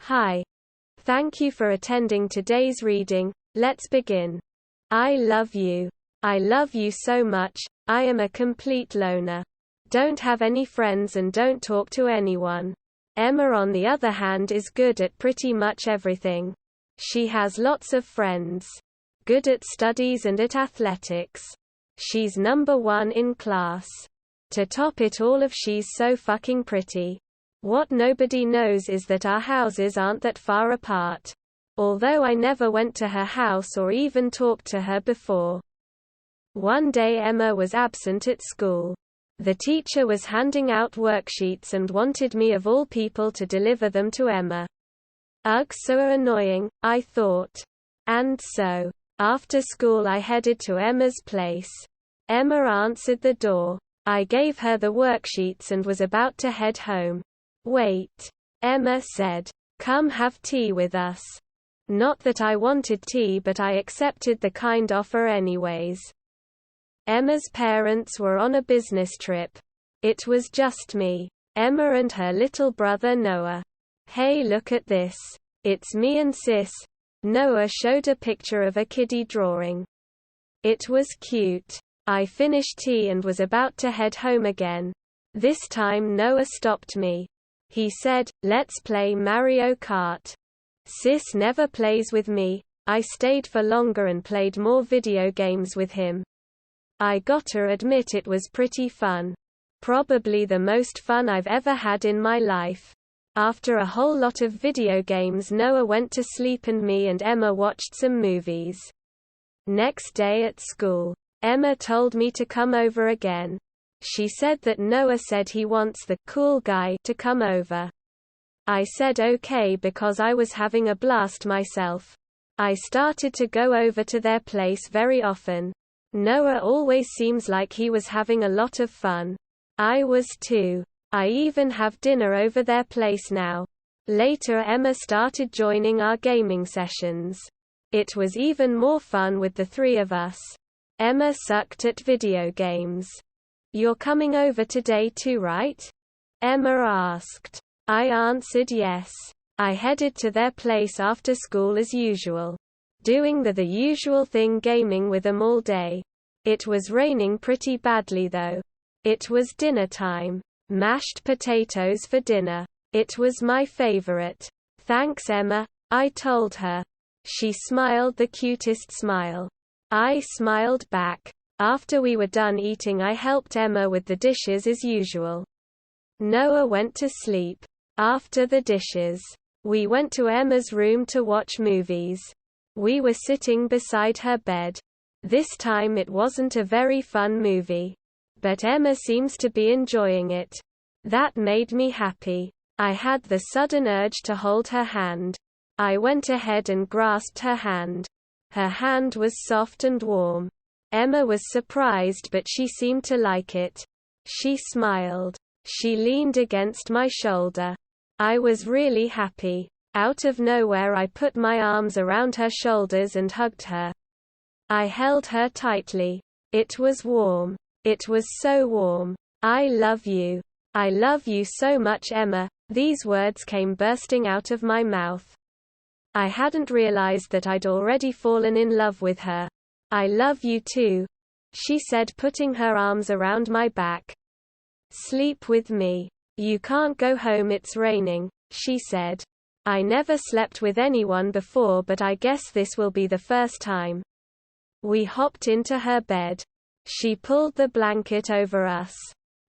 Hi. Thank you for attending today's reading. Let's begin. I love you. I love you so much. I am a complete loner. Don't have any friends and don't talk to anyone. Emma, on the other hand, is good at pretty much everything. She has lots of friends. Good at studies and at athletics. She's number 1 in class. To top it all, she's so fucking pretty. What nobody knows is that our houses aren't that far apart. Although I never went to her house or even talked to her before. One day Emma was absent at school. The teacher was handing out worksheets and wanted me of all people to deliver them to Emma. Ugh, so annoying, I thought. And so, after school I headed to Emma's place. Emma answered the door. I gave her the worksheets and was about to head home. Wait. Emma said. Come have tea with us. Not that I wanted tea, but I accepted the kind offer anyways. Emma's parents were on a business trip. It was just me, Emma and her little brother Noah. Hey, look at this. It's me and sis. Noah showed a picture of a kiddie drawing. It was cute. I finished tea and was about to head home again. This time Noah stopped me. He said, let's play Mario Kart. Sis never plays with me. I stayed for longer and played more video games with him. I gotta admit it was pretty fun. Probably the most fun I've ever had in my life. After a whole lot of video games, Noah went to sleep and me and Emma watched some movies. Next day at school, Emma told me to come over again. She said that Noah said he wants the cool guy to come over. I said okay because I was having a blast myself. I started to go over to their place very often. Noah always seems like he was having a lot of fun. I was too. I even have dinner over their place now. Later Emma started joining our gaming sessions. It was even more fun with the 3 of us. Emma sucked at video games. You're coming over today too, right? Emma asked. I answered yes. I headed to their place after school as usual. Doing the usual thing, gaming with them all day. It was raining pretty badly though. It was dinner time. Mashed potatoes for dinner. It was my favorite. Thanks, Emma, I told her. She smiled the cutest smile. I smiled back. After we were done eating, I helped Emma with the dishes as usual. Noah went to sleep. After the dishes, we went to Emma's room to watch movies. We were sitting beside her bed. This time it wasn't a very fun movie. But Emma seems to be enjoying it. That made me happy. I had the sudden urge to hold her hand. I went ahead and grasped her hand. Her hand was soft and warm. Emma was surprised, but she seemed to like it. She smiled. She leaned against my shoulder. I was really happy. Out of nowhere I put my arms around her shoulders and hugged her. I held her tightly. It was warm. It was so warm. I love you. I love you so much, Emma. These words came bursting out of my mouth. I hadn't realized that I'd already fallen in love with her. I love you too, she said, putting her arms around my back. Sleep with me. You can't go home, it's raining, she said. I never slept with anyone before, but I guess this will be the first time. We hopped into her bed. She pulled the blanket over us.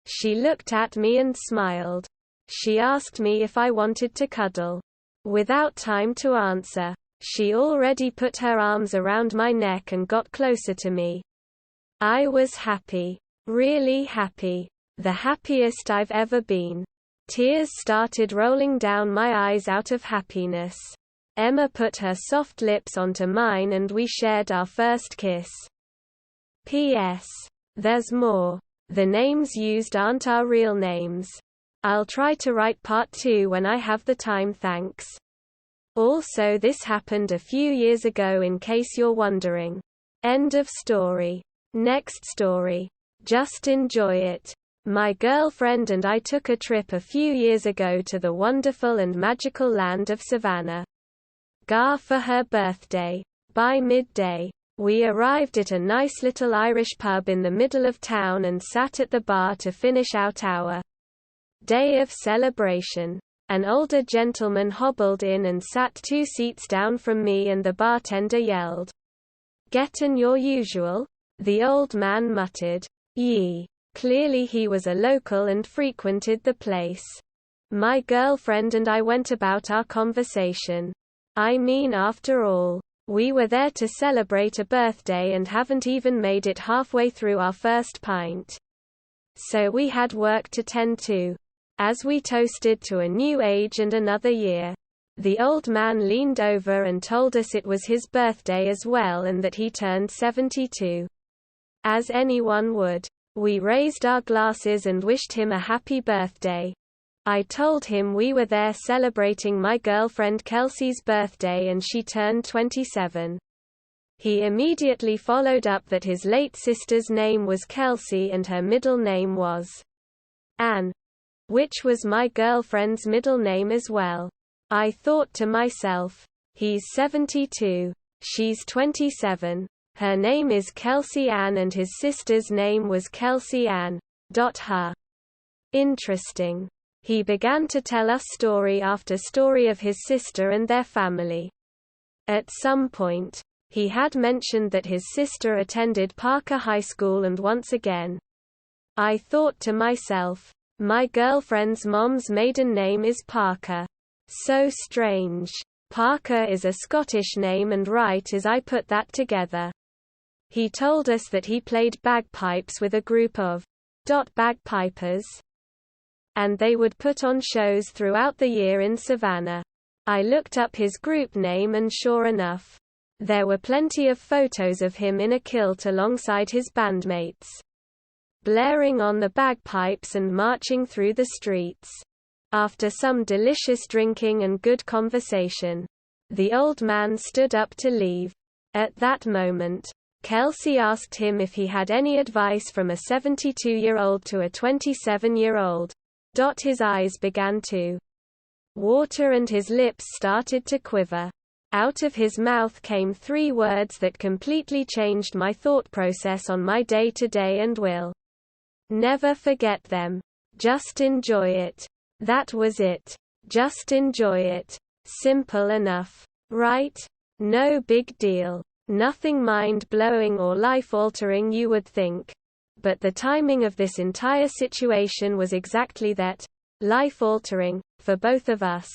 She looked at me and smiled. She asked me if I wanted to cuddle. Without time to answer, she already put her arms around my neck and got closer to me. I was happy. Really happy. The happiest I've ever been. Tears started rolling down my eyes out of happiness. Emma put her soft lips onto mine and we shared our first kiss. P.S. There's more. The names used aren't our real names. I'll try to write part 2 when I have the time, thanks. Also, this happened a few years ago, in case you're wondering. End of story. Next story. Just enjoy it. My girlfriend and I took a trip a few years ago to the wonderful and magical land of Savannah Gar for her birthday. By midday, we arrived at a nice little Irish pub in the middle of town and sat at the bar to finish out our day of celebration. An older gentleman hobbled in and sat 2 seats down from me, and the bartender yelled, "Gettin' your usual?" The old man muttered, "Yee." Clearly he was a local and frequented the place. My girlfriend and I went about our conversation. I mean, after all, we were there to celebrate a birthday and haven't even made it halfway through our first pint. So we had work to tend to. As we toasted to a new age and another year, the old man leaned over and told us it was his birthday as well and that he turned 72. As anyone would, we raised our glasses and wished him a happy birthday. I told him we were there celebrating my girlfriend Kelsey's birthday and she turned 27. He immediately followed up that his late sister's name was Kelsey and her middle name was Anne, which was my girlfriend's middle name as well. I thought to myself, he's 72, she's 27. Her name is Kelsey Ann and his sister's name was Kelsey Ann. Huh. Interesting. He began to tell us story after story of his sister and their family. At some point, he had mentioned that his sister attended Parker High School, and once again, I thought to myself, my girlfriend's mom's maiden name is Parker. So strange. Parker is a Scottish name, and right as I put that together, he told us that he played bagpipes with a group of bagpipers, and they would put on shows throughout the year in Savannah. I looked up his group name and sure enough, there were plenty of photos of him in a kilt alongside his bandmates, blaring on the bagpipes and marching through the streets. After some delicious drinking and good conversation, the old man stood up to leave. At that moment, Kelsey asked him if he had any advice from a 72-year-old to a 27-year-old. His eyes began to water and his lips started to quiver. Out of his mouth came 3 words that completely changed my thought process on my day-to-day and will never forget them. Just enjoy it. That was it. Just enjoy it. Simple enough, right? No big deal. Nothing mind-blowing or life-altering, you would think. But the timing of this entire situation was exactly that, life-altering, for both of us.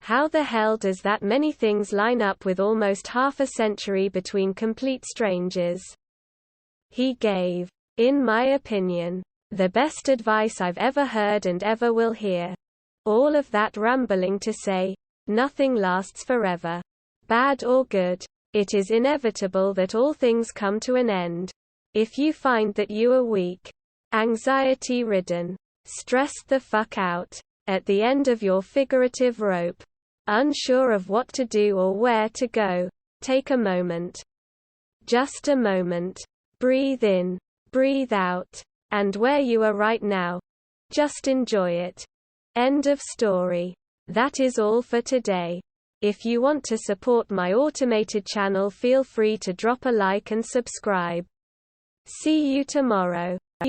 How the hell does that many things line up with almost half a century between complete strangers? He gave, in my opinion, the best advice I've ever heard and ever will hear. All of that rambling to say, nothing lasts forever. Bad or good, it is inevitable that all things come to an end. If you find that you are weak, anxiety-ridden, stressed the fuck out, at the end of your figurative rope, unsure of what to do or where to go, take a moment. Just a moment. Breathe in, breathe out, and where you are right now, just enjoy it. End of story. That is all for today. If you want to support my automated channel, feel free to drop a like and subscribe. See you tomorrow.